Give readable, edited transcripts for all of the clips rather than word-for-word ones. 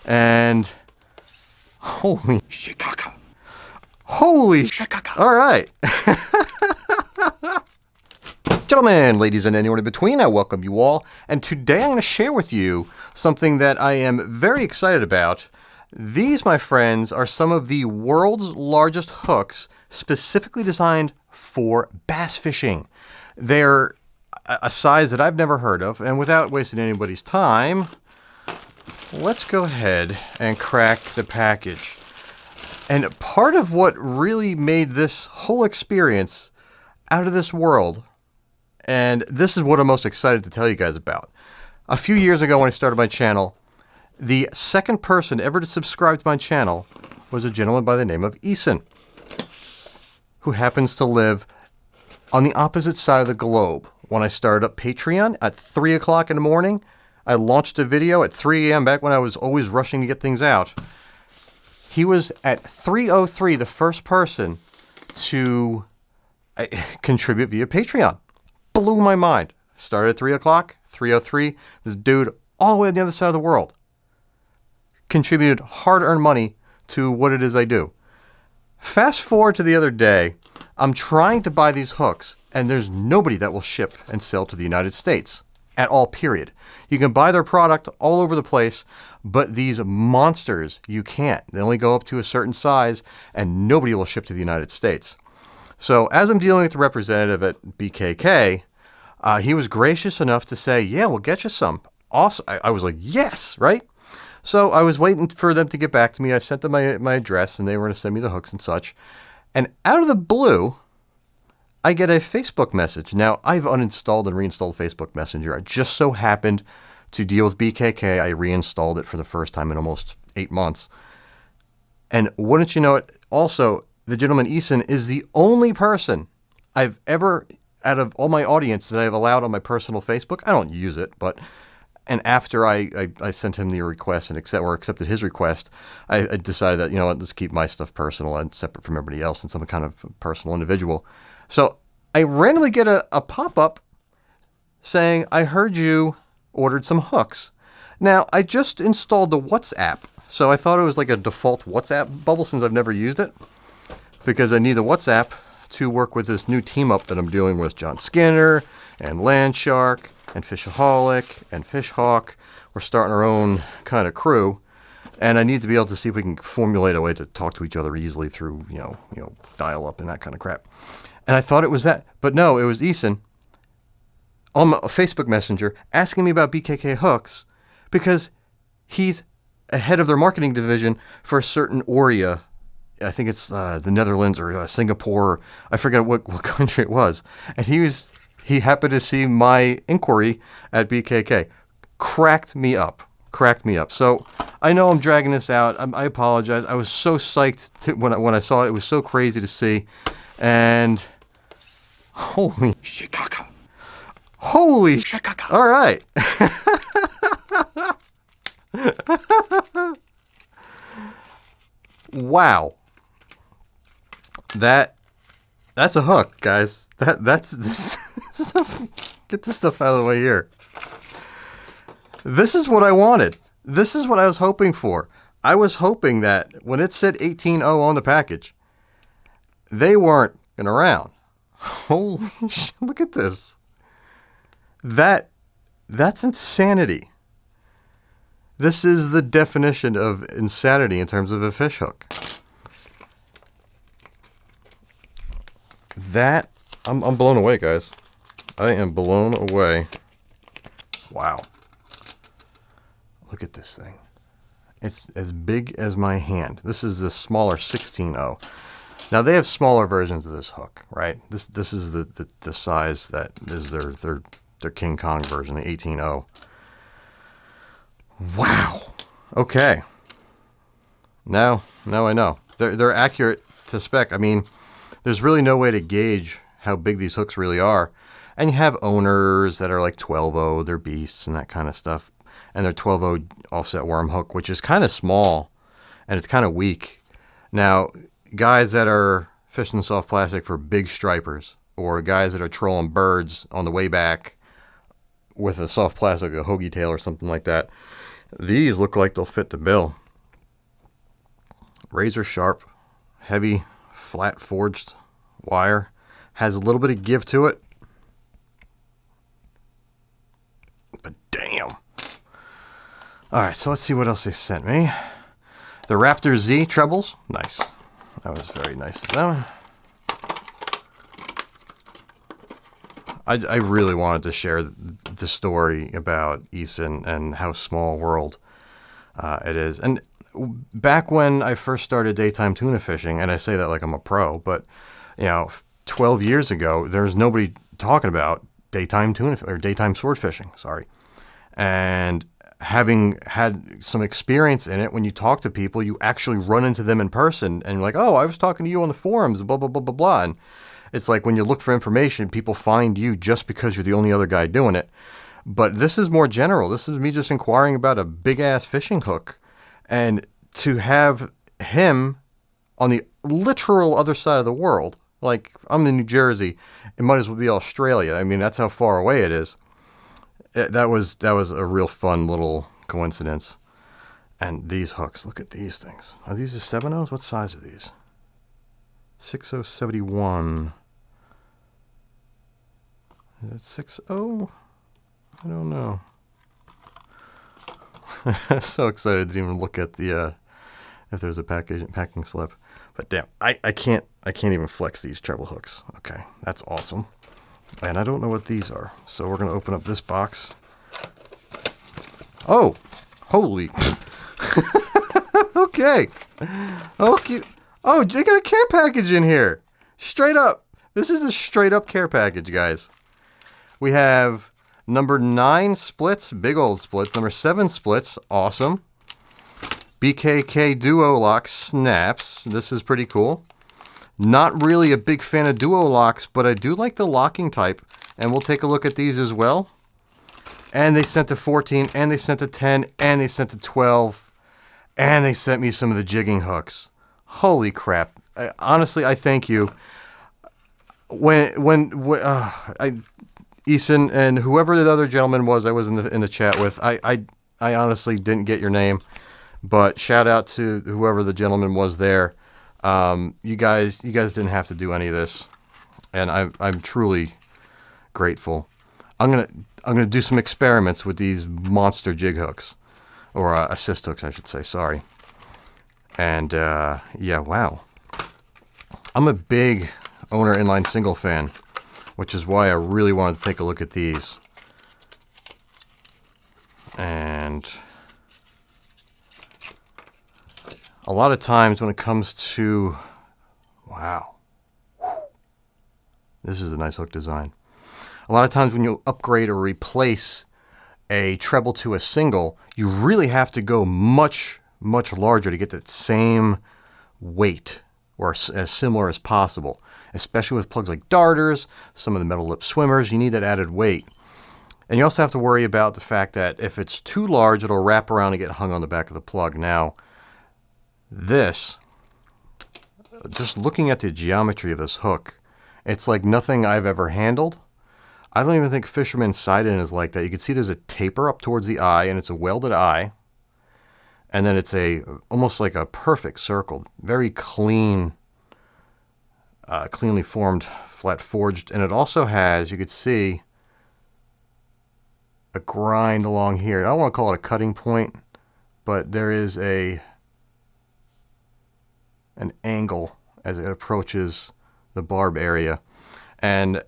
And holy all right. Gentlemen, ladies, and anyone in between, I welcome you all. And today I'm going to share with you something that I am very excited about. These, my friends, are some of the world's largest hooks specifically designed for bass fishing. They're a size that I've never heard of, and without wasting anybody's time, let's go ahead and crack the package. And part of what really made this whole experience out of this world, and this is what I'm most excited to tell you guys about. A few years ago when I started my channel, the second person ever to subscribe to my channel was a gentleman by the name of Eason, who happens to live on the opposite side of the globe. When I started up Patreon at 3 o'clock in the morning, I launched a video at 3 a.m. back when I was always rushing to get things out. He was at 3:03 the first person to contribute via Patreon. Blew my mind. Started at 3 o'clock, 3:03. This dude all the way on the other side of the world contributed hard-earned money to what it is I do. Fast forward to the other day, I'm trying to buy these hooks, and there's nobody that will ship and sell to the United States at all, period. You can buy their product all over the place, but these monsters, you can't. They only go up to a certain size, and nobody will ship to the United States. So as I'm dealing with the representative at BKK, he was gracious enough to say, yeah, we'll get you some. Awesome. I was like, yes, right? So I was waiting for them to get back to me. I sent them my address, and they were going to send me the hooks and such. And out of the blue, I get a Facebook message. Now, I've uninstalled and reinstalled Facebook Messenger. I just so happened to deal with BKK. I reinstalled it for the first time in almost 8 months. And wouldn't you know it, also, the gentleman Eason is the only person I've ever, out of all my audience, that I've allowed on my personal Facebook. I don't use it, but... And after I sent him the request and accepted his request, I decided that, you know what, let's keep my stuff personal and separate from everybody else since I'm a kind of personal individual. So I randomly get a pop-up saying, I heard you ordered some hooks. Now, I just installed the WhatsApp, so I thought it was like a default WhatsApp bubble since I've never used it, because I need the WhatsApp to work with this new team-up that I'm doing with John Skinner and Landshark and Fishaholic and Fishhawk. We're starting our own kind of crew, and I need to be able to see if we can formulate a way to talk to each other easily through, you know, dial-up and that kind of crap. And I thought it was that, but no, it was Eason on my Facebook Messenger asking me about BKK hooks because he's ahead of their marketing division for a certain area. I think it's the Netherlands or Singapore. I forget what country it was, and he happened to see my inquiry at BKK. Cracked me up. So I know I'm dragging this out. I apologize. I was so psyched when I saw it. It was so crazy to see. And holy shikaka. All right. Wow. That's a hook, guys. That's this. Get this stuff out of the way here. This is what I wanted. This is what I was hoping for. I was hoping that when it said 18.0 on the package, they weren't around. Holy shit, look at this. That's insanity. This is the definition of insanity in terms of a fish hook. I'm blown away, guys. I am blown away. Wow. Look at this thing. It's as big as my hand. This is the smaller 16.0. Now they have smaller versions of this hook, right? This is the size that is their King Kong version, the 18.0. Wow. Okay. Now I know. They're accurate to spec. I mean, there's really no way to gauge how big these hooks really are. And you have owners that are like 12.0, they're beasts and that kind of stuff. And they're 12.0 offset worm hook, which is kind of small and it's kind of weak. Now, guys that are fishing soft plastic for big stripers, or guys that are trolling birds on the way back with a soft plastic, a hoagie tail or something like that, These look like they'll fit the bill. Razor sharp, heavy, flat forged wire. Has a little bit of give to it. But damn. Alright, so let's see what else they sent me. The Raptor Z trebles. Nice. That was very nice of them. I really wanted to share the story about Eason and how small a world it is. And back when I first started daytime tuna fishing, and I say that like I'm a pro, but 12 years ago, there was nobody talking about daytime tuna or daytime sword fishing. Sorry, and having had some experience in it, when you talk to people, you actually run into them in person, and you're like, oh, I was talking to you on the forums, blah blah blah blah blah. And it's like when you look for information, people find you just because you're the only other guy doing it. But this is more general. This is me just inquiring about a big ass fishing hook. And to have him on the literal other side of the world, like I'm in New Jersey, it might as well be Australia. I mean, that's how far away it is. That was a real fun little coincidence. And these hooks, look at these things. Are these the 7.0s? What size are these? 6071. Is it 6.0? I don't know. I'm so excited I didn't even look at the if there's a packing slip. But damn, I can't even flex these treble hooks. Okay, that's awesome. And I don't know what these are. So we're gonna open up this box. Oh, holy. Okay. Okay. Oh, they got a care package in here. Straight up. This is a straight up care package, guys. We have number 9 splits, big old splits. Number 7 splits, awesome. BKK Duo Lock snaps. This is pretty cool. Not really a big fan of duo locks, but I do like the locking type. And we'll take a look at these as well. And they sent a 14, and they sent a 10, and they sent a 12. And they sent me some of the jigging hooks. Holy crap. Honestly, I thank you. Eason and whoever the other gentleman was I was in the chat with, I honestly didn't get your name, but shout out to whoever the gentleman was there. You guys didn't have to do any of this, and I'm truly grateful. I'm gonna do some experiments with these monster jig hooks, or assist hooks, I should say. Sorry. And yeah, wow. I'm a big owner inline single fan, which is why I really wanted to take a look at these. And a lot of times when it comes to, wow, this is a nice hook design. A lot of times when you upgrade or replace a treble to a single, you really have to go much, much larger to get that same weight, or as similar as possible. Especially with plugs like darters, some of the metal lip swimmers, you need that added weight. And you also have to worry about the fact that if it's too large, it'll wrap around and get hung on the back of the plug. Now, this, just looking at the geometry of this hook, it's like nothing I've ever handled. I don't even think Fisherman's Side-In is like that. You can see there's a taper up towards the eye, and it's a welded eye. And then it's almost like a perfect circle. Very clean, cleanly formed, flat forged. And it also has, you could see, a grind along here. I don't want to call it a cutting point, but there is an angle as it approaches the barb area. And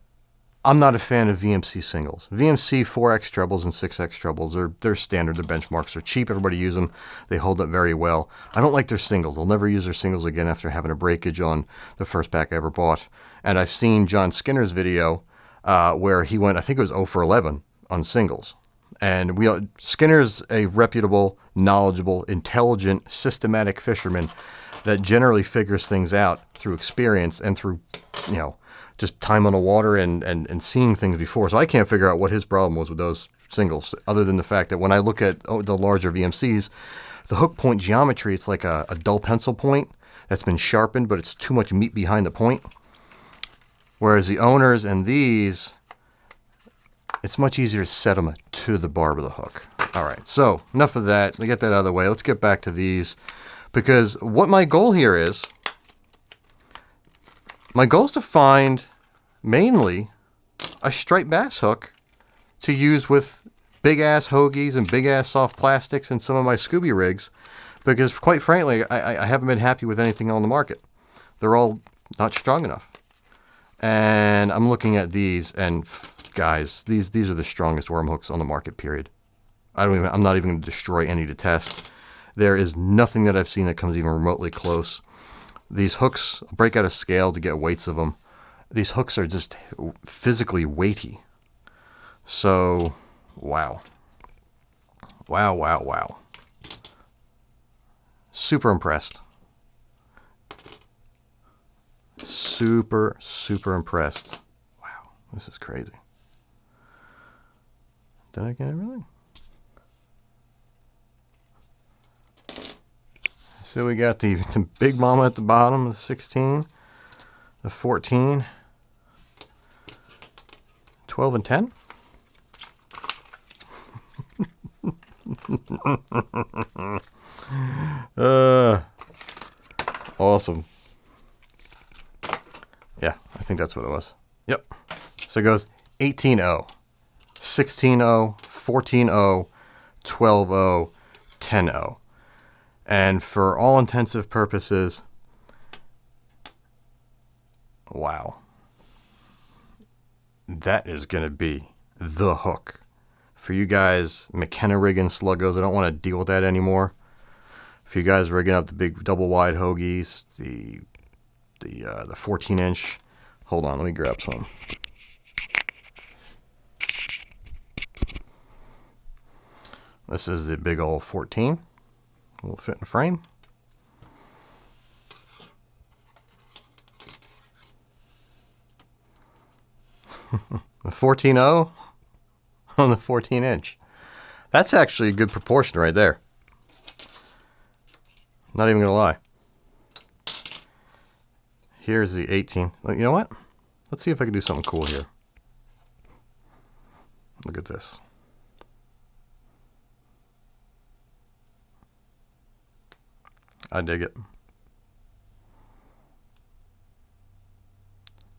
I'm not a fan of VMC singles. VMC 4X trebles and 6X trebles they're standard. Their benchmarks are cheap. Everybody uses them. They hold up very well. I don't like their singles. I'll never use their singles again after having a breakage on the first pack I ever bought. And I've seen John Skinner's video where he went, I think it was 0 for 11 on singles. And Skinner's a reputable, knowledgeable, intelligent, systematic fisherman that generally figures things out through experience and through, just time on the water and seeing things before. So I can't figure out what his problem was with those singles, other than the fact that when I look at the larger VMCs, the hook point geometry, it's like a dull pencil point that's been sharpened, but it's too much meat behind the point. Whereas the owners and these, it's much easier to set them to the barb of the hook. All right, so enough of that. We get that out of the way. Let's get back to these, because what my goal here is, my goal is to find mainly a striped bass hook to use with big ass hoagies and big ass soft plastics and some of my Scooby rigs, because quite frankly, I haven't been happy with anything on the market. They're all not strong enough. And I'm looking at these, and guys, these are the strongest worm hooks on the market, period. I'm not even going to destroy any to test. There is nothing that I've seen that comes even remotely close. These hooks break out of scale to get weights of them. These hooks are just physically weighty. So, wow. Wow, wow, wow. Super impressed. Super, super impressed. Wow, this is crazy. Did I get everything? So we got the big mama at the bottom, the 16, the 14, 12 and 10. Awesome. Yeah, I think that's what it was. Yep. So it goes 18-0, 16-0, 14-0, 12-0, 10-0. And for all intensive purposes, wow. That is going to be the hook. For you guys, McKenna rigging sluggos, I don't want to deal with that anymore. For you guys rigging up the big double wide hoagies, the 14-inch. Hold on, let me grab some. This is the big old 14. Will fit in frame. The 14-0 on the 14-inch. That's actually a good proportion right there. Not even gonna lie. Here's the 18. You know what? Let's see if I can do something cool here. Look at this. I dig it.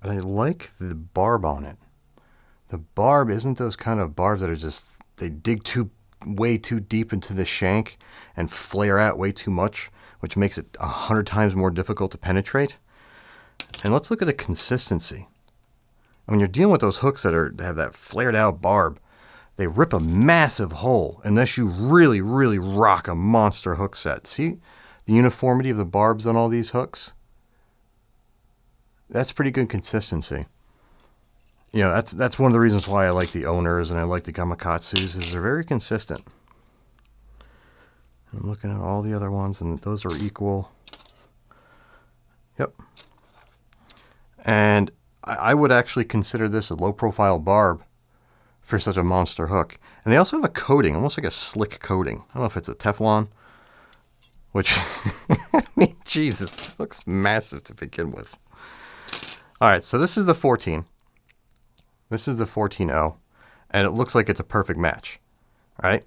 And I like the barb on it. The barb isn't those kind of barbs that are just, they dig way too deep into the shank and flare out way too much, which makes it 100 times more difficult to penetrate. And let's look at the consistency. When you're dealing with those hooks that have that flared out barb, they rip a massive hole unless you really, really rock a monster hook set. See the uniformity of the barbs on all these hooks? That's pretty good consistency. You know, that's one of the reasons why I like the owners and I like the GAMAKATSUs, is they're very consistent. I'm looking at all the other ones, and those are equal. Yep. And I would actually consider this a low-profile barb for such a monster hook. And they also have a coating, almost like a slick coating. I don't know if it's a Teflon, which, I mean, Jesus, it looks massive to begin with. All right, so this is the 14. This is the 14-0, and it looks like it's a perfect match. All right,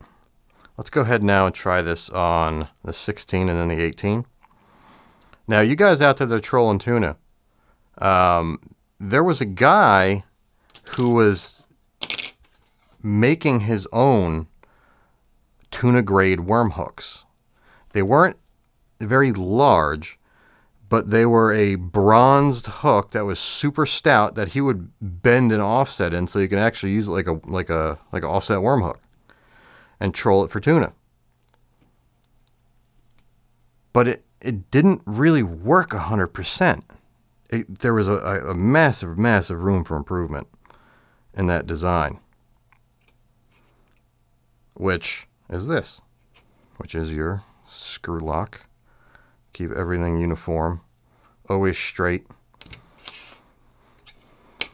let's go ahead now and try this on the 16 and then the 18. Now, you guys out there that are trolling tuna, there was a guy who was making his own tuna grade worm hooks. They weren't very large, but they were a bronzed hook that was super stout that he would bend and offset in, so you can actually use it like a offset worm hook and troll it for tuna. But it didn't really work 100%. There was a massive, massive room for improvement in that design, which is this, which is your screw lock. Keep everything uniform, always straight.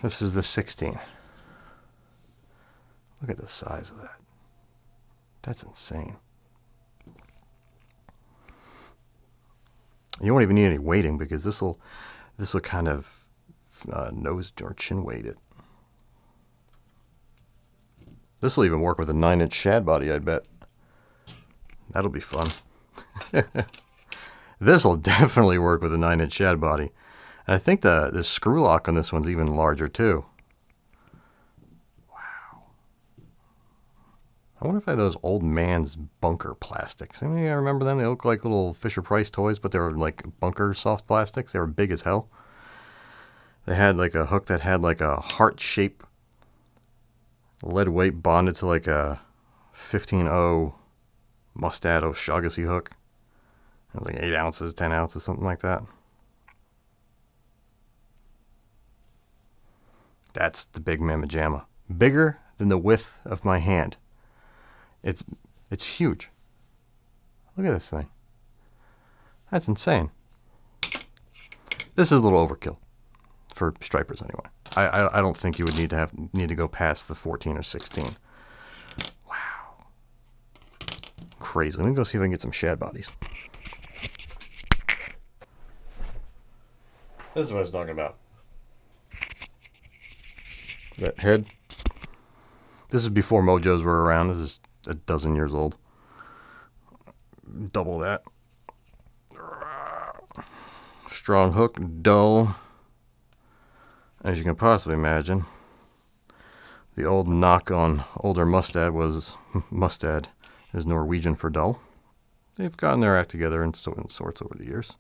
This is the 16. Look at the size of that. That's insane. You won't even need any weighting, because this will kind of nose or chin weight it. This will even work with a 9-inch shad body, I bet. That'll be fun. This will definitely work with a 9-inch shad body. And I think the screw lock on this one's even larger too. Wow. I wonder if I have those old man's bunker plastics. I mean, I remember them. They look like little Fisher-Price toys, but they were like bunker soft plastics. They were big as hell. They had like a hook that had like a heart shape lead weight bonded to like a 15-0 MUSTAD O'Shaughnessy hook. It was like 8 ounces, 10 ounces, something like that. That's the big mamma jamma. Bigger than the width of my hand. It's huge. Look at this thing. That's insane. This is a little overkill. For stripers anyway. I don't think you would need to go past the 14 or 16. Wow. Crazy. Let me go see if I can get some shad bodies. This is what I was talking about. That head. This is before Mojos were around. This is a dozen years old. Double that. Strong hook, dull. As you can possibly imagine, the old knock on older MUSTAD was MUSTAD is Norwegian for dull. They've gotten their act together in sorts over the years.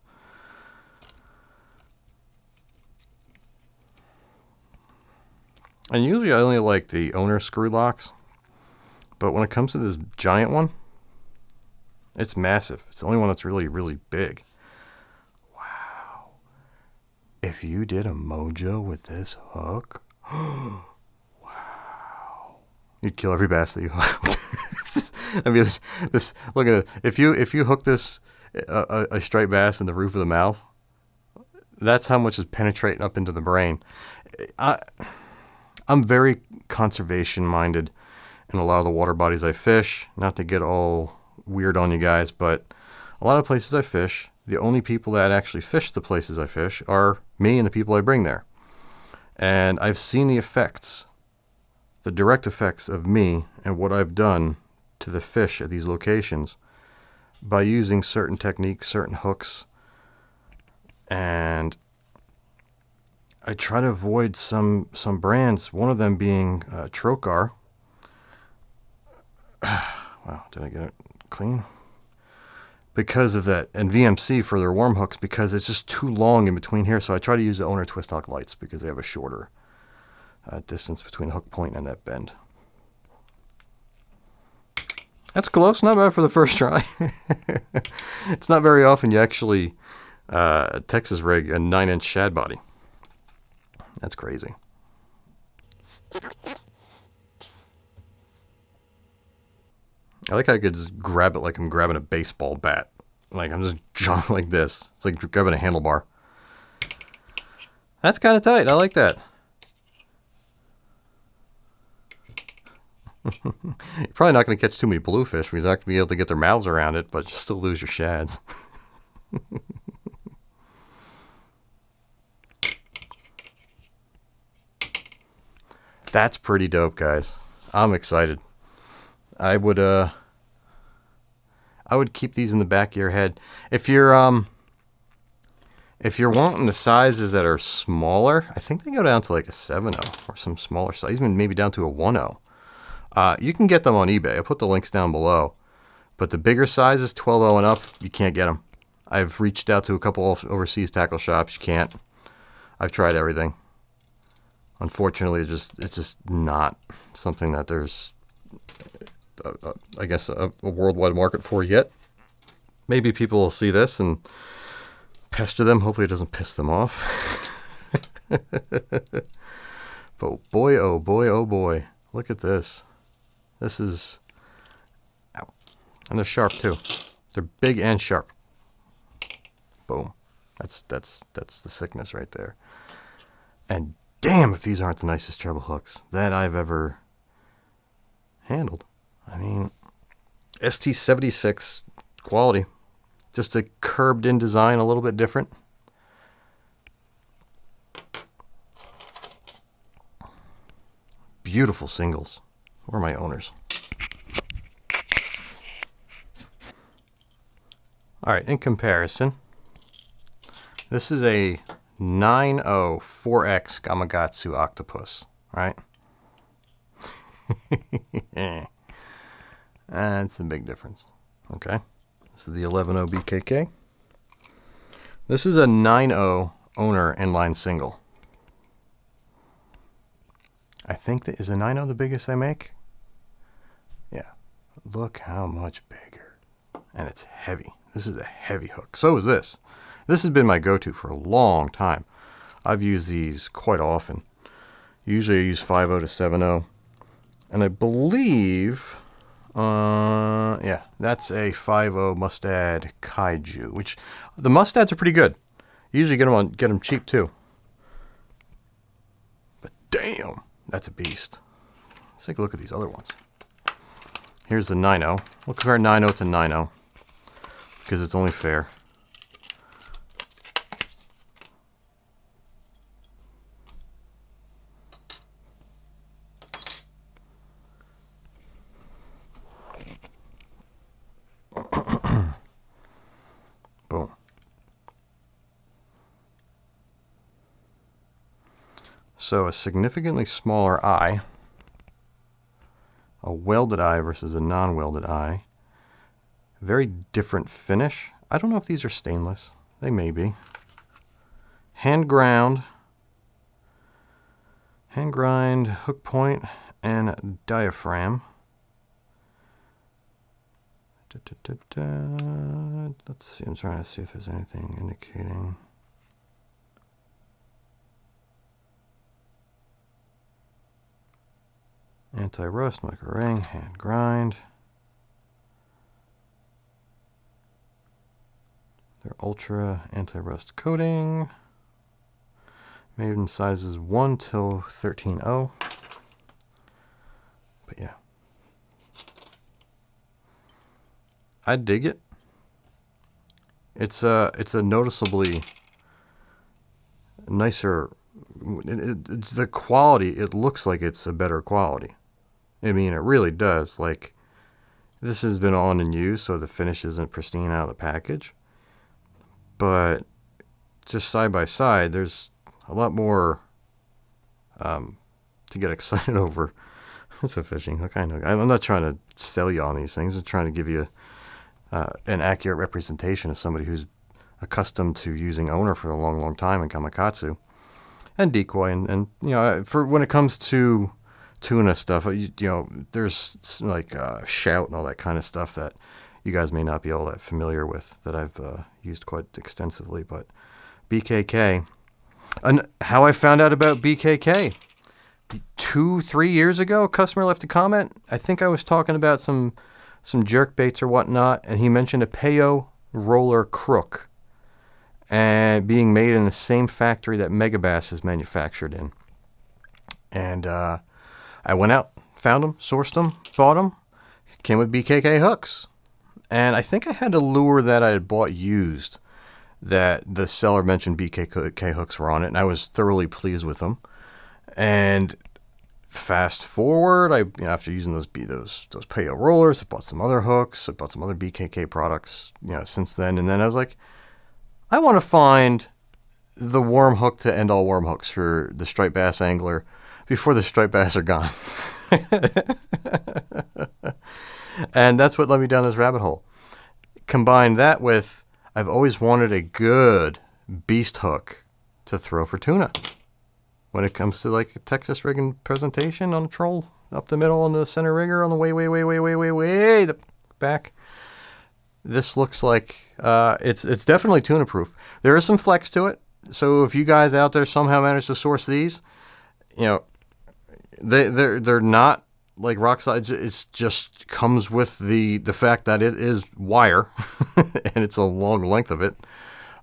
And usually I only like the owner screw locks, but when it comes to this giant one, it's massive. It's the only one that's really, really big. If you did a Mojo with this hook, wow, you'd kill every bass that you hooked. I mean, this look at it. If you hook this a striped bass in the roof of the mouth, that's how much is penetrating up into the brain. I'm very conservation minded in a lot of the water bodies I fish. Not to get all weird on you guys, but a lot of places I fish, the only people that actually fish the places I fish are me and the people I bring there. And I've seen the effects, the direct effects of me and what I've done to the fish at these locations by using certain techniques, certain hooks. And I try to avoid some brands, one of them being Trocar. Wow, did I get it clean? Because of that, and VMC for their worm hooks, because it's just too long in between here. So I try to use the owner twist lock lights because they have a shorter distance between the hook point and that bend. That's close, not bad for the first try. It's not very often you actually Texas rig a 9-inch shad body. That's crazy. I like how I could just grab it like I'm grabbing a baseball bat. Like I'm just jawing like this. It's like grabbing a handlebar. That's kind of tight. I like that. You're probably not going to catch too many bluefish because you're not going to be able to get their mouths around it, but you still lose your shads. That's pretty dope, guys. I'm excited. I would keep these in the back of your head. If you're wanting the sizes that are smaller, I think they go down to like a 7.0 or some smaller size, even maybe down to a 1.0. You can get them on eBay. I'll put the links down below. But the bigger sizes, 12.0 and up, you can't get them. I've reached out to a couple of overseas tackle shops. You can't. I've tried everything. Unfortunately, it's just not something that there's, I guess, a worldwide market for yet. Maybe people will see this and pester them. Hopefully it doesn't piss them off. But boy, oh boy, oh boy. Look at this. This is... Ow. And they're sharp too. They're big and sharp. Boom. That's the sickness right there. And damn if these aren't the nicest treble hooks that I've ever handled. I mean, ST76 quality. Just a curbed in design, a little bit different. Beautiful singles. Where are my owners? All right, in comparison, this is a 9.0 4X GAMAKATSU octopus, right? That's the big difference. Okay, this is the 11.0 BKK. This is a 9.0 owner inline single. I think that is a 9.0 the biggest they make. Yeah, look how much bigger, and it's heavy. This is a heavy hook. So is this. This has been my go-to for a long time. I've used these quite often. Usually I use 5.0 to 7.0, and I believe, yeah, that's a 5.0 MUSTAD Kaiju, which the MUSTADs are pretty good. You usually get them cheap too. But damn, that's a beast. Let's take a look at these other ones. Here's the 9.0. We'll compare 9.0 to 9.0 because it's only fair. Boom. So a significantly smaller eye, a welded eye versus a non-welded eye. Very different finish. I don't know if these are stainless. They may be. Hand grind hook point and diaphragm. Let's see, I'm trying to see if there's anything indicating. Anti-rust, micro ring, hand grind. They're ultra anti-rust coating. Made in sizes 1 till 13.0. But yeah. I dig it. It's a noticeably nicer. It's the quality. It looks like it's a better quality. I mean, it really does. Like, this has been on and used, so the finish isn't pristine out of the package. But just side by side, there's a lot more to get excited over. It's a fishing hook. I know. I'm not trying to sell you on these things. I'm trying to give you an accurate representation of somebody who's accustomed to using owner for a long, long time in GAMAKATSU and decoy. And you know, for when it comes to tuna stuff, you know, there's like shout and all that kind of stuff that you guys may not be all that familiar with that I've used quite extensively. But BKK, and how I found out about BKK, 2-3 years ago, a customer left a comment. I think I was talking about some jerk baits or whatnot, and he mentioned a Payo roller crook and being made in the same factory that Megabass is manufactured in. And I went out, found them, sourced them, bought them, came with BKK hooks. And I think I had a lure that I had bought used that the seller mentioned BKK hooks were on it, and I was thoroughly pleased with them. And fast forward, after using those Payo rollers, I bought some other hooks, I bought some other BKK products, since then. And then I was like, I want to find the worm hook to end all worm hooks for the striped bass angler before the striped bass are gone. And that's what led me down this rabbit hole. Combine that with, I've always wanted a good beast hook to throw for tuna. When it comes to like a Texas rigging presentation on a troll, up the middle on the center rigger, on the way the back. This looks like it's definitely tuna proof. There is some flex to it. So if you guys out there somehow manage to source these, they're not like rock solid. It just comes with the fact that it is wire and it's a long length of it,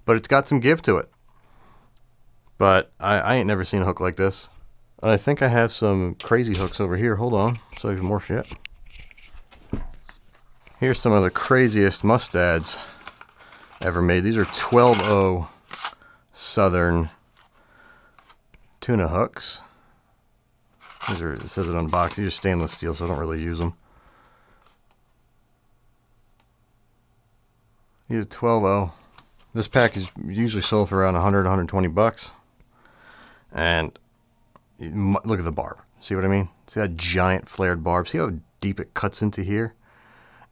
but it's got some give to it. But I ain't never seen a hook like this. I think I have some crazy hooks over here. Hold on, so even more shit. Here's some of the craziest MUSTADs ever made. These are 12.0 Southern tuna hooks. It says it on the box. These are stainless steel, so I don't really use them. You get a 12-0. This pack is usually sold for around 100, 120 bucks. And look at the barb. See what I mean? See that giant flared barb? See how deep it cuts into here?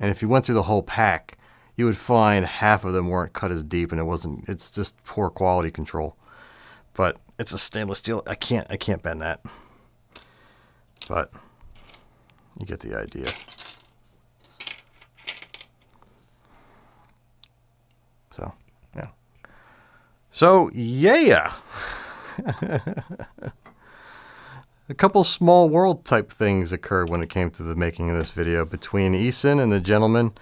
And if you went through the whole pack, you would find half of them weren't cut as deep, and it's just poor quality control. But it's a stainless steel. I can't bend that. But you get the idea. So, yeah. So, yeah. A couple small world type things occurred when it came to the making of this video between Eason and the gentleman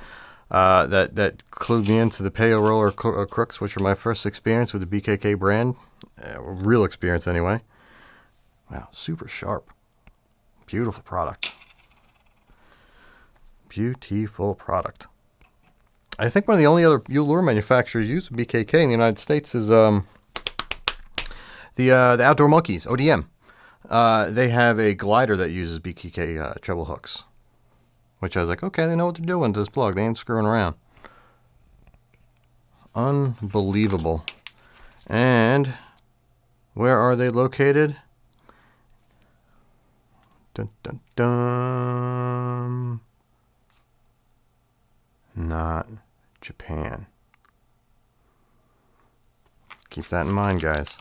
that clued me into the Paleo Roller Crooks, which are my first experience with the BKK brand. Real experience anyway. Wow, super sharp. Beautiful product. Beautiful product. I think one of the only other lure manufacturers using BKK in the United States is the Outdoor Monkeys, ODM. They have a glider that uses BKK treble hooks, which I was like, okay, they know what they're doing to this plug. They ain't screwing around. Unbelievable. And where are they located? Dun, dun, dun. Not Japan. Keep that in mind, guys.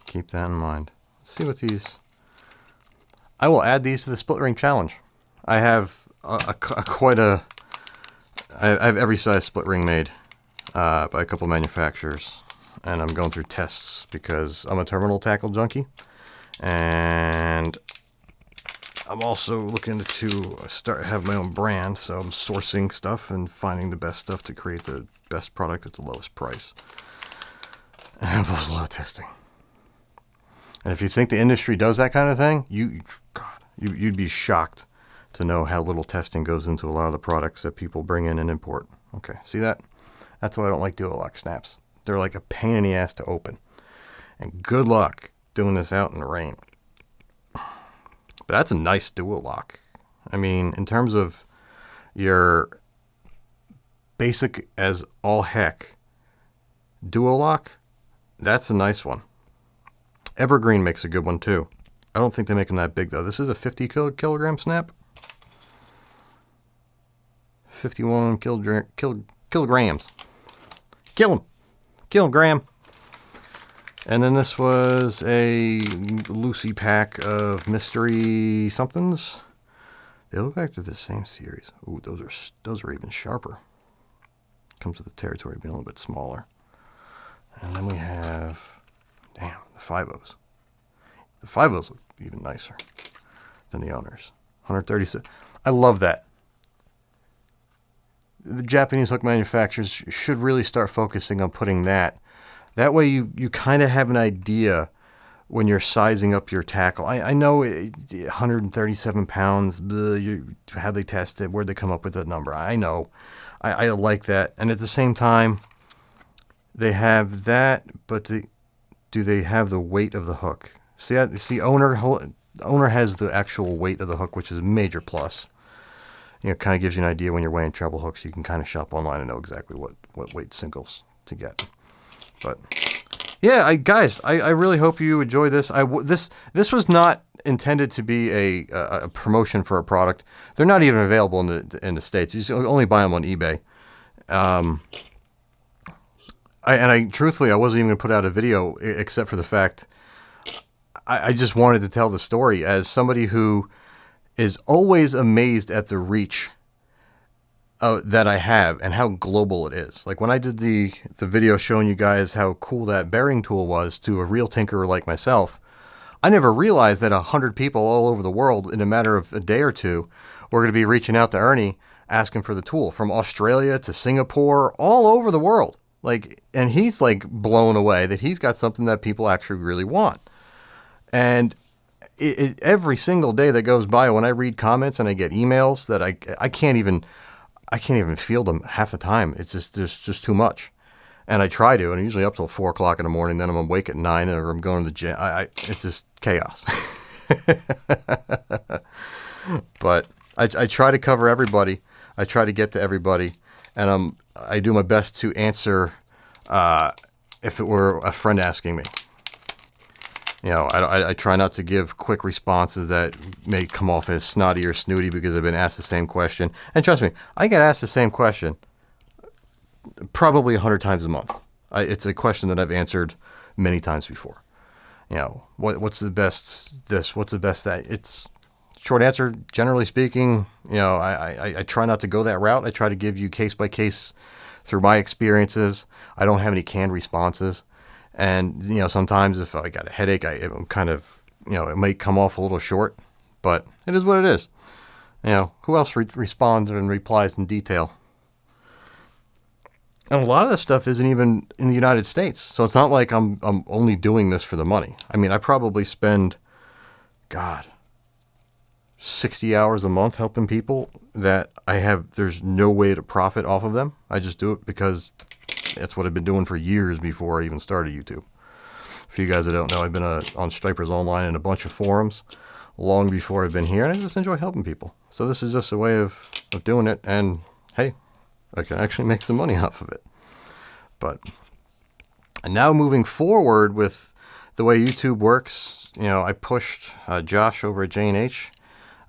Keep that in mind. Let's see what these... I will add these to the split ring challenge. I have I have every size split ring made by a couple manufacturers, and I'm going through tests because I'm a terminal tackle junkie, and I'm also looking to have my own brand, so I'm sourcing stuff and finding the best stuff to create the best product at the lowest price. And it involves a lot of testing. And if you think the industry does that kind of thing, you'd be shocked to know how little testing goes into a lot of the products that people bring in and import. Okay, see that? That's why I don't like dual lock snaps. They're like a pain in the ass to open. And good luck doing this out in the rain. But that's a nice dual lock. I mean, in terms of your basic as all heck dual lock, that's a nice one. Evergreen makes a good one too. I don't think they make them that big though. This is a 50 kilogram snap. 51 kilograms. Kilogram. And then this was a loosey pack of mystery somethings. They look like they're the same series. Ooh, those are even sharper. Comes with the territory being a little bit smaller. And then we have, damn, the 5.0s. The 5.0s look even nicer than the owners. 137. I love that. The Japanese hook manufacturers should really start focusing on putting that. That way you kind of have an idea when you're sizing up your tackle. I know 137 pounds, how they test it, where'd they come up with that number. I know. I like that. And at the same time, they have that, but do they have the weight of the hook? See, owner has the actual weight of the hook, which is a major plus. You know, kind of gives you an idea when you're weighing treble hooks. You can kind of shop online and know exactly what weight singles to get. But yeah, guys, I really hope you enjoy this. This was not intended to be a promotion for a product. They're not even available in the States. You only buy them on eBay. Truthfully, I wasn't even going to put out a video except for the fact I just wanted to tell the story as somebody who is always amazed at the reach that I have and how global it is. Like when I did the video showing you guys how cool that bearing tool was to a real tinkerer like myself, I never realized that 100 people all over the world in a matter of a day or two were going to be reaching out to Ernie asking for the tool, from Australia to Singapore, all over the world. Like, and he's like blown away that he's got something that people actually really want. And every single day that goes by, when I read comments and I get emails that I can't even field them half the time. It's just too much. And I try to, and I'm usually up till 4 o'clock in the morning. Then I'm awake at 9, or I'm going to the gym. It's just chaos. But I try to cover everybody. I try to get to everybody, and I do my best to answer if it were a friend asking me. You know, I try not to give quick responses that may come off as snotty or snooty because I've been asked the same question. And trust me, I get asked the same question probably 100 times a month. It's a question that I've answered many times before. You know, what's the best this? What's the best that? It's short answer. Generally speaking, you know, I try not to go that route. I try to give you case by case through my experiences. I don't have any canned responses. And, you know, sometimes if I got a headache, I'm kind of, you know, it might come off a little short, but it is what it is. You know, who else responds and replies in detail? And a lot of this stuff isn't even in the United States. So it's not like I'm only doing this for the money. I mean, I probably spend, God, 60 hours a month helping people that there's no way to profit off of them. I just do it because that's what I've been doing for years before I even started YouTube. For you guys that don't know, I've been on Stripers Online in a bunch of forums long before I've been here, and I just enjoy helping people. So this is just a way of doing it, and hey, I can actually make some money off of it. And now moving forward with the way YouTube works, you know, I pushed Josh over at J&H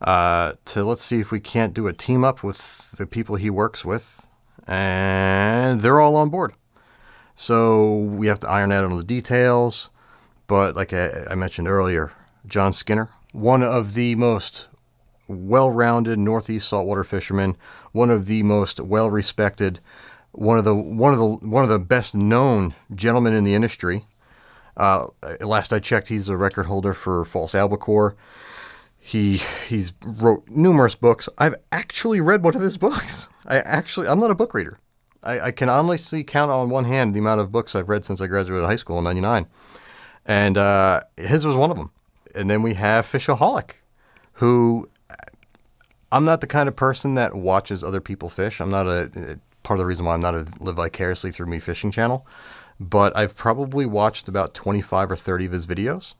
to let's see if we can't do a team up with the people he works with. And they're all on board. So we have to iron out on the details. But like I mentioned earlier, John Skinner, one of the most well-rounded Northeast saltwater fishermen, one of the most well-respected, one of the best-known gentlemen in the industry. Last I checked, he's a record holder for false albacore. He's wrote numerous books. I've actually read one of his books. I'm not a book reader. I can honestly count on one hand the amount of books I've read since I graduated high school in '99. And his was one of them. And then we have Fishaholic, who I'm not the kind of person that watches other people fish. I'm not part of the reason why I'm not a Live Vicariously Through Me fishing channel. But I've probably watched about 25 or 30 of his videos.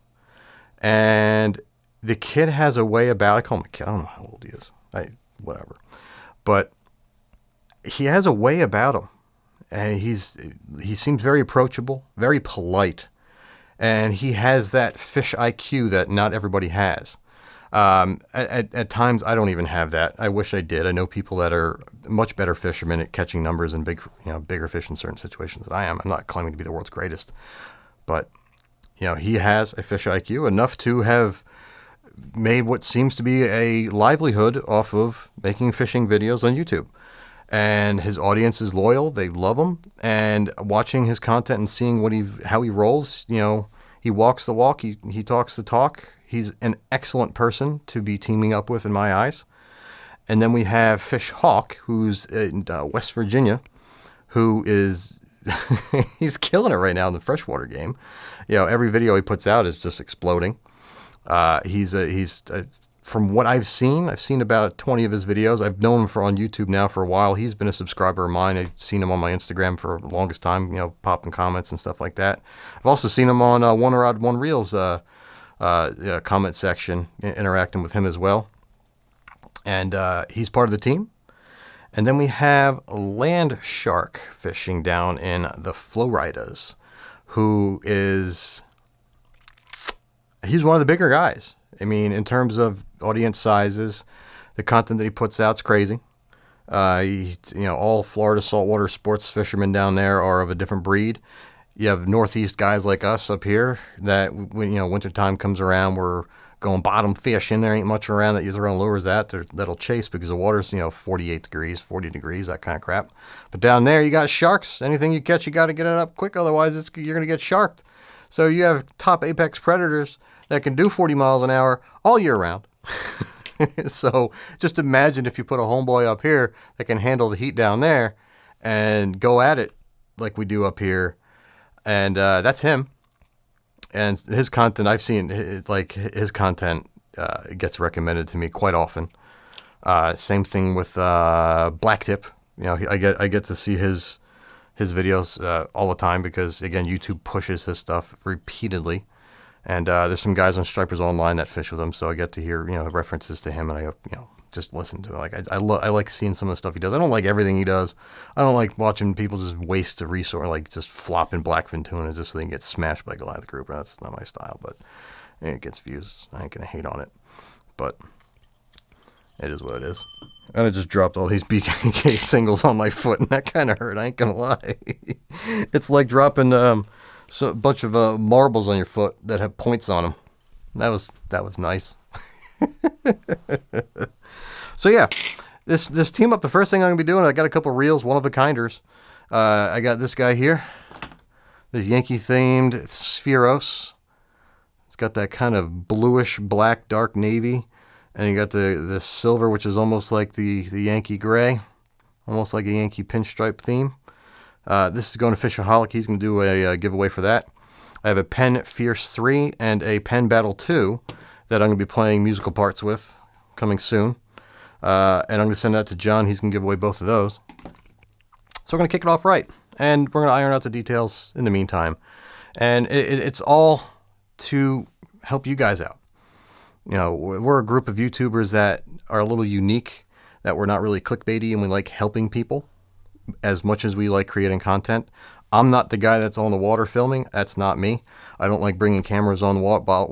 And the kid has a way about, I call him a kid, I don't know how old he is, whatever. But he has a way about him. And he seems very approachable, very polite. And he has that fish IQ that not everybody has. At times, I don't even have that. I wish I did. I know people that are much better fishermen at catching numbers and bigger fish in certain situations than I am. I'm not claiming to be the world's greatest. But, you know, he has a fish IQ enough to have made what seems to be a livelihood off of making fishing videos on YouTube. And his audience is loyal. They love him. And watching his content and seeing how he rolls, you know, he walks the walk, he talks the talk. He's an excellent person to be teaming up with in my eyes. And then we have Fish Hawk, who's in West Virginia, who is he's killing it right now in the freshwater game. You know, every video he puts out is just exploding. He's from what I've seen about 20 of his videos. I've known him on YouTube now for a while. He's been a subscriber of mine. I've seen him on my Instagram for the longest time, you know, popping comments and stuff like that. I've also seen him on One Rod, One Reels comment section, interacting with him as well. And he's part of the team. And then we have Land Shark fishing down in the Floridas, he's one of the bigger guys. I mean, in terms of audience sizes, the content that he puts out's crazy. All Florida saltwater sports fishermen down there are of a different breed. You have Northeast guys like us up here that when wintertime comes around, we're going bottom fishing. There ain't much around that you throw lures that'll chase because the water's 48 degrees, 40 degrees, that kind of crap. But down there, you got sharks. Anything you catch, you got to get it up quick, otherwise you're going to get sharked. So you have top apex predators that can do 40 miles an hour all year round. So just imagine if you put a homeboy up here that can handle the heat down there and go at it like we do up here. And that's him. And his content, I've seen, his content gets recommended to me quite often. Same thing with Blacktip. I get to see his videos all the time because, again, YouTube pushes his stuff repeatedly. And there's some guys on Stripers Online that fish with him, so I get to hear references to him, and I just listen to it. Like I like seeing some of the stuff he does. I don't like everything he does. I don't like watching people just waste a resource, like just flopping blackfin tuna just so they can get smashed by Goliath Group. That's not my style, but it gets views. I ain't gonna hate on it, but it is what it is. And I just dropped all these BK singles on my foot, and that kind of hurt. I ain't gonna lie. It's like dropping a bunch of marbles on your foot that have points on them. That was nice. So yeah, this team up. The first thing I'm gonna be doing, I got a couple reels, one of a kinders. I got this guy here, this Yankee themed Spheros. It's got that kind of bluish black dark navy. And you got the silver, which is almost like the Yankee gray, almost like a Yankee pinstripe theme. This is going to Fishaholic. He's going to do a giveaway for that. I have a Penn Fierce 3 and a Penn Battle 2 that I'm going to be playing musical parts with coming soon. And I'm going to send that to John. He's going to give away both of those. So we're going to kick it off right. And we're going to iron out the details in the meantime. And it's all to help you guys out. You know, we're a group of YouTubers that are a little unique, that we're not really clickbaity, and we like helping people as much as we like creating content. I'm not the guy that's on the water filming. That's not me. I don't like bringing cameras on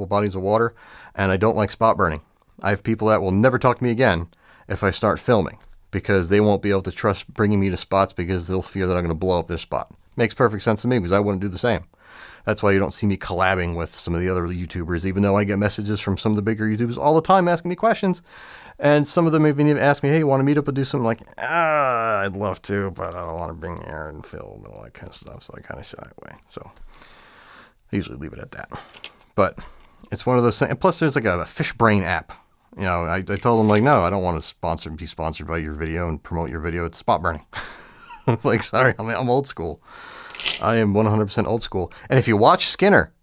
bodies of water, and I don't like spot burning. I have people that will never talk to me again if I start filming because they won't be able to trust bringing me to spots because they'll fear that I'm going to blow up their spot. Makes perfect sense to me because I wouldn't do the same. That's why you don't see me collabing with some of the other YouTubers, even though I get messages from some of the bigger YouTubers all the time asking me questions. And some of them even ask me, hey, you want to meet up and do something? Like, I'd love to, but I don't want to bring air and film and all that kind of stuff. So I kind of shy away. So I usually leave it at that. But it's one of those things. And plus, there's like a fish brain app. You know, I told them, like, no, I don't want to be sponsored by your video and promote your video. It's spot burning. I'm like, sorry, I'm old school. I am 100% old school. And if you watch Skinner,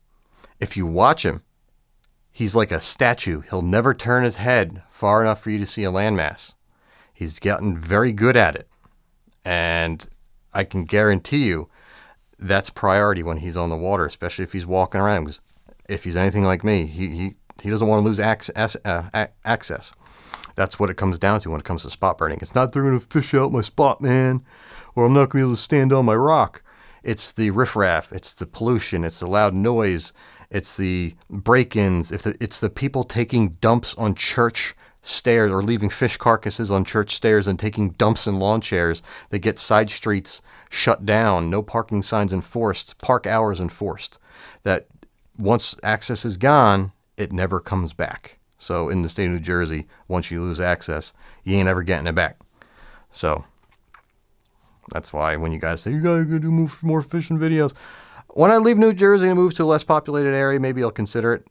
if you watch him, he's like a statue. He'll never turn his head far enough for you to see a landmass. He's gotten very good at it. And I can guarantee you that's priority when he's on the water, especially if he's walking around. Because if he's anything like me, he doesn't want to lose access. That's what it comes down to when it comes to spot burning. It's not they're going to fish out my spot, man, or I'm not going to be able to stand on my rock. It's the riffraff, it's the pollution, it's the loud noise, it's the break-ins, it's the people taking dumps on church stairs or leaving fish carcasses on church stairs and taking dumps in lawn chairs that get side streets shut down, no parking signs enforced, park hours enforced. That once access is gone, it never comes back. So in the state of New Jersey, once you lose access, you ain't ever getting it back. So that's why when you guys say, you guys are going to do more fishing videos. When I leave New Jersey and move to a less populated area, maybe I'll consider it.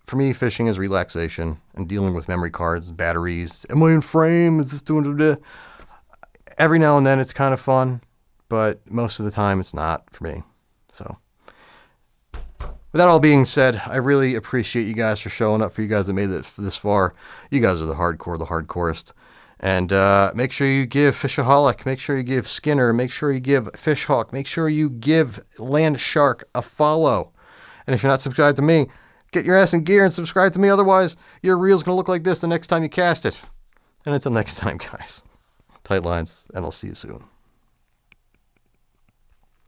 For me, fishing is relaxation and dealing with memory cards, batteries. Am I in frame? Is this doing it? Every now and then it's kind of fun, but most of the time it's not for me. So with that all being said, I really appreciate you guys for showing up, for you guys that made it this far. You guys are the hardcorest. And make sure you give Fishaholic, make sure you give Skinner, make sure you give Fishhawk, make sure you give Land Shark a follow. And if you're not subscribed to me, get your ass in gear and subscribe to me. Otherwise, your reel's going to look like this the next time you cast it. And until next time, guys, tight lines, and I'll see you soon.